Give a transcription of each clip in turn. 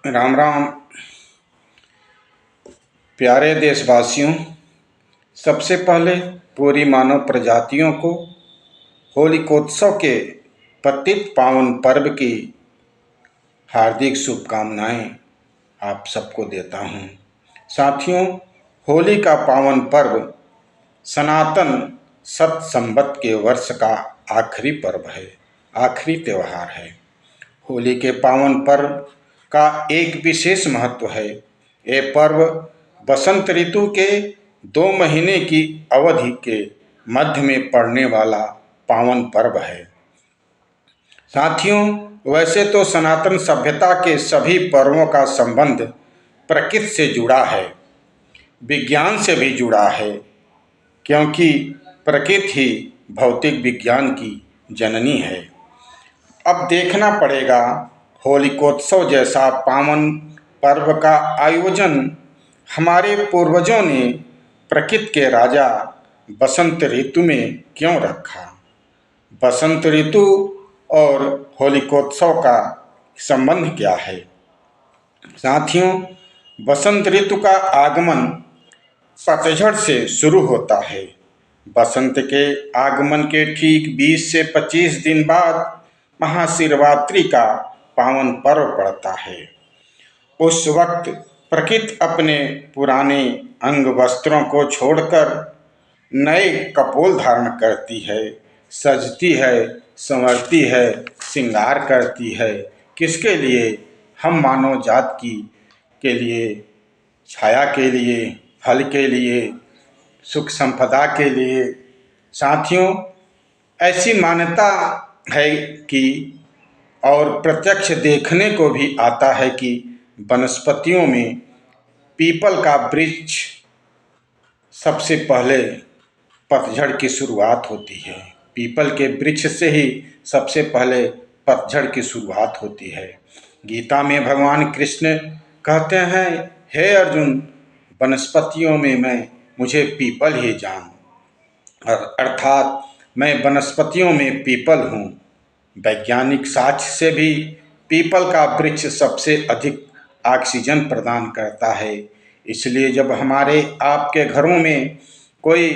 राम राम। प्यारे देशवासियों, सबसे पहले पूरी मानव प्रजातियों को होलिकोत्सव के पतित पावन पर्व की हार्दिक शुभकामनाएं आप सबको देता हूं। साथियों, होली का पावन पर्व सनातन सत संवत के वर्ष का आखिरी पर्व है, आखिरी त्यौहार है। होली के पावन पर्व का एक विशेष महत्व है। ये पर्व बसंत ऋतु के 2 महीने की अवधि के मध्य में पड़ने वाला पावन पर्व है। साथियों, वैसे तो सनातन सभ्यता के सभी पर्वों का संबंध प्रकृति से जुड़ा है, विज्ञान से भी जुड़ा है, क्योंकि प्रकृति ही भौतिक विज्ञान की जननी है। अब देखना पड़ेगा, होलिकोत्सव जैसा पावन पर्व का आयोजन हमारे पूर्वजों ने प्रकृति के राजा बसंत ऋतु में क्यों रखा। बसंत ऋतु और होलिकोत्सव का संबंध क्या है? साथियों, बसंत ऋतु का आगमन पतझड़ से शुरू होता है। बसंत के आगमन के ठीक 20 से 25 दिन बाद महाशिवरात्रि का पावन पर्व पड़ता है। उस वक्त प्रकृति अपने पुराने अंग वस्त्रों को छोड़कर नए कपोल धारण करती है, सजती है, संवरती है, श्रृंगार करती है। किसके लिए? हम मानव जात की के लिए, छाया के लिए, फल के लिए, सुख संपदा के लिए। साथियों, ऐसी मान्यता है कि और प्रत्यक्ष देखने को भी आता है कि वनस्पतियों में पीपल का वृक्ष सबसे पहले पतझड़ की शुरुआत होती है। पीपल के वृक्ष से ही सबसे पहले पतझड़ की शुरुआत होती है। गीता में भगवान कृष्ण कहते हैं, हे अर्जुन, वनस्पतियों में मुझे पीपल ही जान, अर्थात मैं वनस्पतियों में पीपल हूँ। वैज्ञानिक साक्ष्य से भी पीपल का वृक्ष सबसे अधिक ऑक्सीजन प्रदान करता है। इसलिए जब हमारे आपके घरों में कोई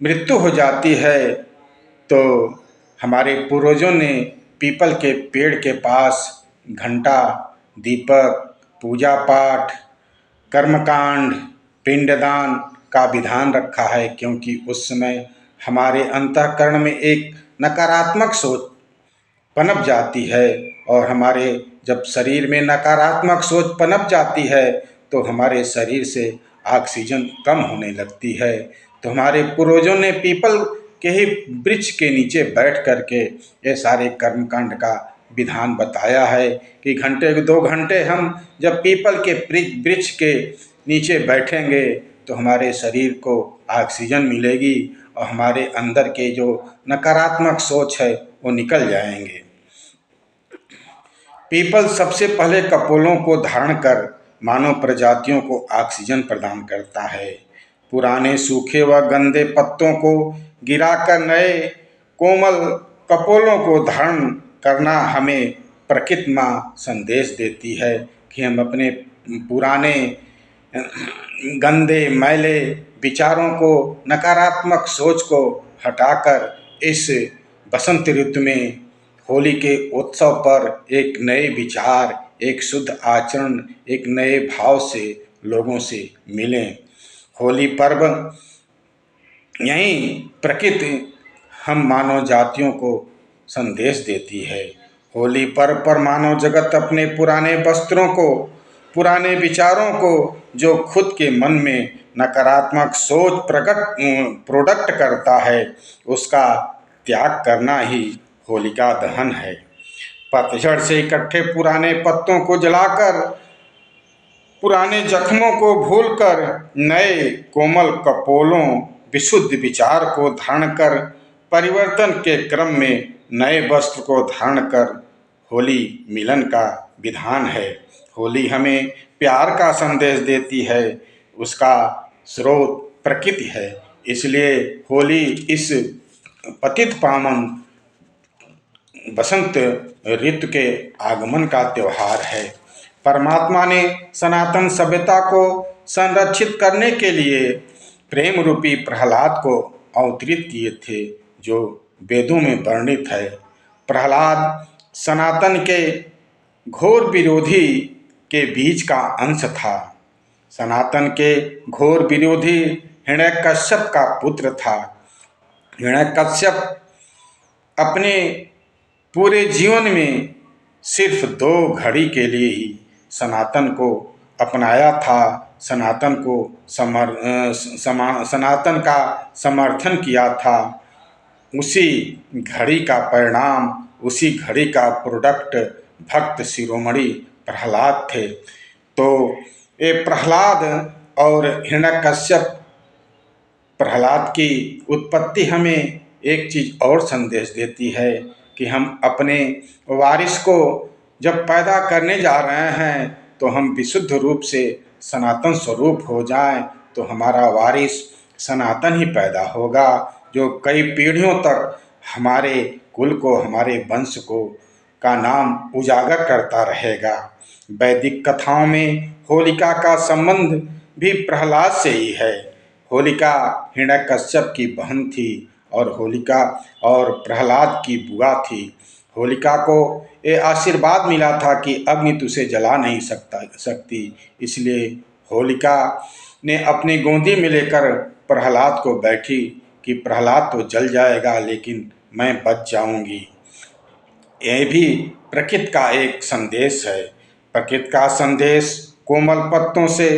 मृत्यु हो जाती है तो हमारे पूर्वजों ने पीपल के पेड़ के पास घंटा, दीपक, पूजा पाठ, कर्मकांड, पिंडदान का विधान रखा है, क्योंकि उस समय हमारे अंतःकरण में एक नकारात्मक सोच पनप जाती है, और हमारे जब शरीर में नकारात्मक सोच पनप जाती है तो हमारे शरीर से ऑक्सीजन कम होने लगती है। तो हमारे पूर्वजों ने पीपल के ही वृक्ष के नीचे बैठ करके ये सारे कर्मकांड का विधान बताया है कि घंटे 2 घंटे हम जब पीपल के वृक्ष के नीचे बैठेंगे तो हमारे शरीर को ऑक्सीजन मिलेगी और हमारे अंदर के जो नकारात्मक सोच है वो निकल जाएंगे। पीपल सबसे पहले कपोलों को धारण कर मानव प्रजातियों को ऑक्सीजन प्रदान करता है। पुराने सूखे व गंदे पत्तों को गिराकर नए कोमल कपोलों को धारण करना हमें प्रकृति माँ संदेश देती है कि हम अपने पुराने गंदे मैले विचारों को, नकारात्मक सोच को हटाकर इस बसंत ऋतु में होली के उत्सव पर एक नए विचार, एक शुद्ध आचरण, एक नए भाव से लोगों से मिलें। होली पर्व यही प्रकृति हम मानव जातियों को संदेश देती है। होली पर्व पर मानव जगत अपने पुराने वस्त्रों को, पुराने विचारों को, जो खुद के मन में नकारात्मक सोच प्रोडक्ट करता है, उसका त्याग करना ही होलिका दहन है। पतझड़ से इकट्ठे पुराने पत्तों को जलाकर, पुराने जख्मों को भूलकर नए कोमल कपोलों, विशुद्ध विचार को धारण कर, परिवर्तन के क्रम में नए वस्त्र को धारण कर होली मिलन का विधान है। होली हमें प्यार का संदेश देती है, उसका स्रोत प्रकृति है। इसलिए होली इस पतित पावन बसंत ऋतु के आगमन का त्यौहार है। परमात्मा ने सनातन सभ्यता को संरक्षित करने के लिए प्रेम रूपी प्रहलाद को अवतरित किए थे, जो वेदों में वर्णित है। प्रहलाद सनातन के घोर विरोधी के बीच का अंश था। सनातन के घोर विरोधी हिरण्यकश्यप का पुत्र था। हिरण्यकश्यप अपने पूरे जीवन में सिर्फ 2 घड़ी के लिए ही सनातन को अपनाया था, सनातन का समर्थन किया था। उसी घड़ी का परिणाम, उसी घड़ी का प्रोडक्ट भक्त शिरोमणि प्रहलाद थे। तो ये प्रहलाद और हिरण्यकश्यप, प्रहलाद की उत्पत्ति हमें एक चीज़ और संदेश देती है कि हम अपने वारिस को जब पैदा करने जा रहे हैं तो हम विशुद्ध रूप से सनातन स्वरूप हो जाएं, तो हमारा वारिस सनातन ही पैदा होगा, जो कई पीढ़ियों तक हमारे कुल को, हमारे वंश को का नाम उजागर करता रहेगा। वैदिक कथाओं में होलिका का संबंध भी प्रहलाद से ही है। होलिका हिरण्यकश्यप की बहन थी और होलिका और प्रहलाद की बुआ थी। होलिका को ये आशीर्वाद मिला था कि अग्नि तुझे जला नहीं सकती, इसलिए होलिका ने अपनी गोदी में लेकर प्रहलाद को बैठी कि प्रहलाद तो जल जाएगा लेकिन मैं बच जाऊंगी। यह भी प्रकृति का एक संदेश है। प्रकृति का संदेश कोमल पत्तों से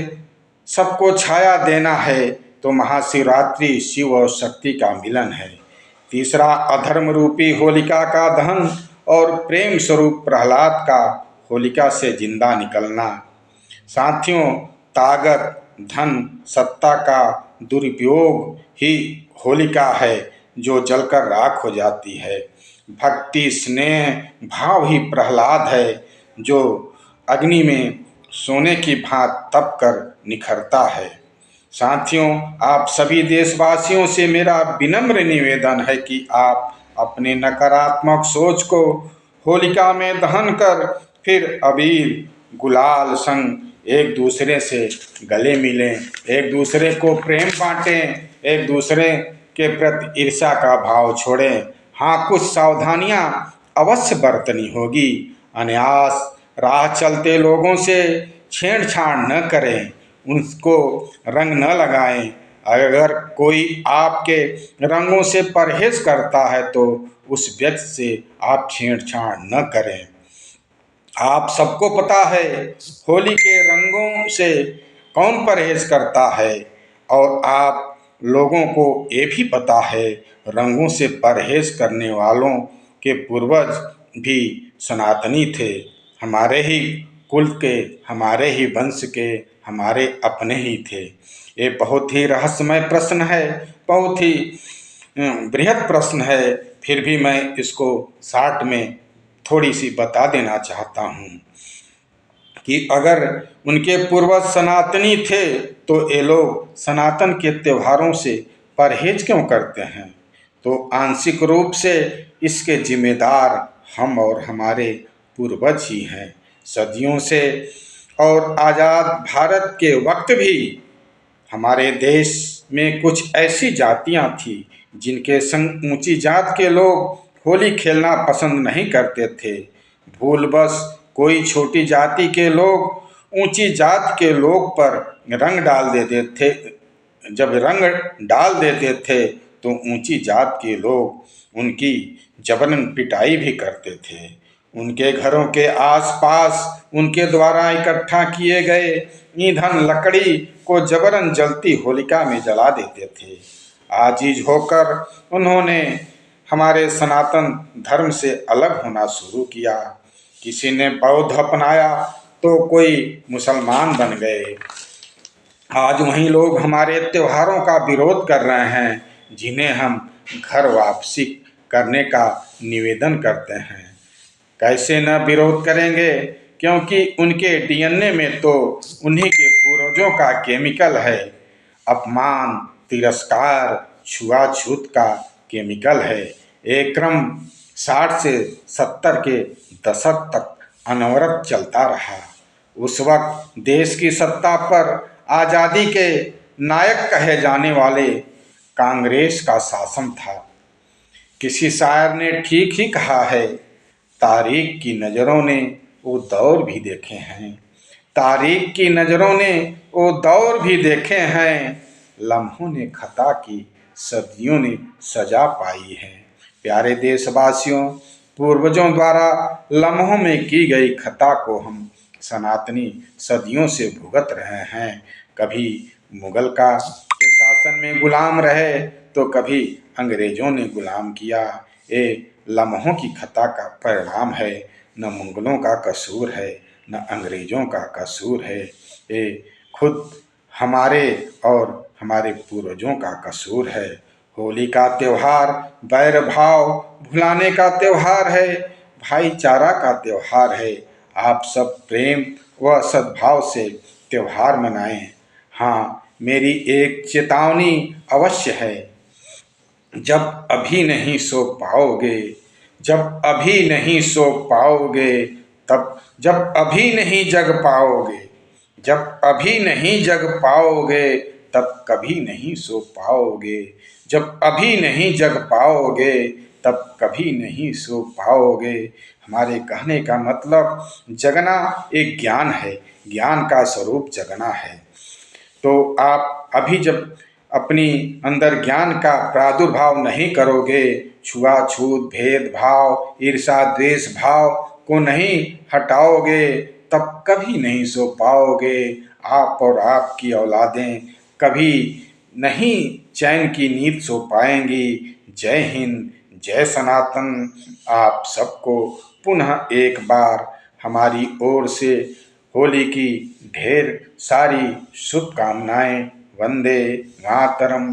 सबको छाया देना है, तो महाशिवरात्रि शिव और शक्ति का मिलन है। तीसरा, अधर्म रूपी होलिका का दहन और प्रेम स्वरूप प्रहलाद का होलिका से जिंदा निकलना। साथियों, ताकत, धन, सत्ता का दुरुपयोग ही होलिका है जो जलकर राख हो जाती है। भक्ति, स्नेह, भाव ही प्रहलाद है जो अग्नि में सोने की भांति तप कर निखरता है। साथियों, आप सभी देशवासियों से मेरा विनम्र निवेदन है कि आप अपने नकारात्मक सोच को होलिका में दहन कर फिर अबीर गुलाल संग एक दूसरे से गले मिलें, एक दूसरे को प्रेम बांटें, एक दूसरे के प्रति ईर्ष्या का भाव छोड़ें। हाँ, कुछ सावधानियां अवश्य बरतनी होगी। अनायास राह चलते लोगों से छेड़छाड़ न करें, उनको रंग न लगाएं। अगर कोई आपके रंगों से परहेज करता है तो उस व्यक्ति से आप छेड़छाड़ न करें। आप सबको पता है होली के रंगों से कौन परहेज करता है, और आप लोगों को ये भी पता है रंगों से परहेज करने वालों के पूर्वज भी सनातनी थे, हमारे ही कुल के, हमारे ही वंश के, हमारे अपने ही थे। ये बहुत ही रहस्यमय प्रश्न है, बहुत ही बृहद प्रश्न है, फिर भी मैं इसको शार्ट में थोड़ी सी बता देना चाहता हूँ कि अगर उनके पूर्वज सनातनी थे तो ये लोग सनातन के त्योहारों से परहेज क्यों करते हैं? तो आंशिक रूप से इसके जिम्मेदार हम और हमारे पूर्वज ही हैं। सदियों से और आज़ाद भारत के वक्त भी हमारे देश में कुछ ऐसी जातियां थीं जिनके संग ऊंची जात के लोग होली खेलना पसंद नहीं करते थे। भूलवश कोई छोटी जाति के लोग ऊंची जात के लोग पर रंग डाल देते थे। जब रंग डाल देते थे तो ऊंची जात के लोग उनकी जबरन पिटाई भी करते थे। उनके घरों के आसपास उनके द्वारा इकट्ठा किए गए ईंधन लकड़ी को जबरन जलती होलिका में जला देते थे। आजीज होकर उन्होंने हमारे सनातन धर्म से अलग होना शुरू किया। किसी ने बौद्ध अपनाया तो कोई मुसलमान बन गए। आज वही लोग हमारे त्योहारों का विरोध कर रहे हैं जिन्हें हम घर वापसी करने का निवेदन करते हैं। कैसे न विरोध करेंगे, क्योंकि उनके डीएनए में तो उन्हीं के पूर्वजों का केमिकल है। अपमान, तिरस्कार, छुआछूत का केमिकल है। एक क्रम 60 से 70 के दशक तक अनवरत चलता रहा। उस वक्त देश की सत्ता पर आज़ादी के नायक कहे जाने वाले कांग्रेस का शासन था। किसी शायर ने ठीक ही कहा है, तारीख की नज़रों ने वो दौर भी देखे हैं, तारीख की नज़रों ने वो दौर भी देखे हैं, लम्हों ने खता की सदियों ने सजा पाई है। प्यारे देशवासियों, पूर्वजों द्वारा लम्हों में की गई खता को हम सनातनी सदियों से भुगत रहे हैं। कभी मुगल का के शासन में गुलाम रहे तो कभी अंग्रेजों ने गुलाम किया। ये लम्हों की खता का परिणाम है, न मुगलों का कसूर है न अंग्रेजों का कसूर है। ये खुद हमारे और हमारे पूर्वजों का कसूर है। होली का त्यौहार बैर भाव भुलाने का त्यौहार है, भाईचारा का त्यौहार है। आप सब प्रेम व सद्भाव से त्यौहार मनाएं। हाँ, मेरी एक चेतावनी अवश्य है, जब अभी नहीं सो पाओगे, जब अभी नहीं सो पाओगे, तब जब अभी नहीं जग पाओगे, जब अभी नहीं जग पाओगे तब कभी नहीं सो पाओगे, जब अभी नहीं जग पाओगे तब कभी नहीं सो पाओगे। हमारे कहने का मतलब जगना एक ज्ञान है, ज्ञान का स्वरूप जगना है। तो आप अभी जब अपनी अंदर ज्ञान का प्रादुर्भाव नहीं करोगे, छुआछूत भेदभाव ईर्षा द्वेष भाव को नहीं हटाओगे, तब कभी नहीं सो पाओगे। आप और आपकी औलादें कभी नहीं चैन की नींद सो पाएंगी। जय हिंद, जय सनातन। आप सबको पुनः एक बार हमारी ओर से होली की ढेर सारी शुभकामनाएं। वंदे मातरम।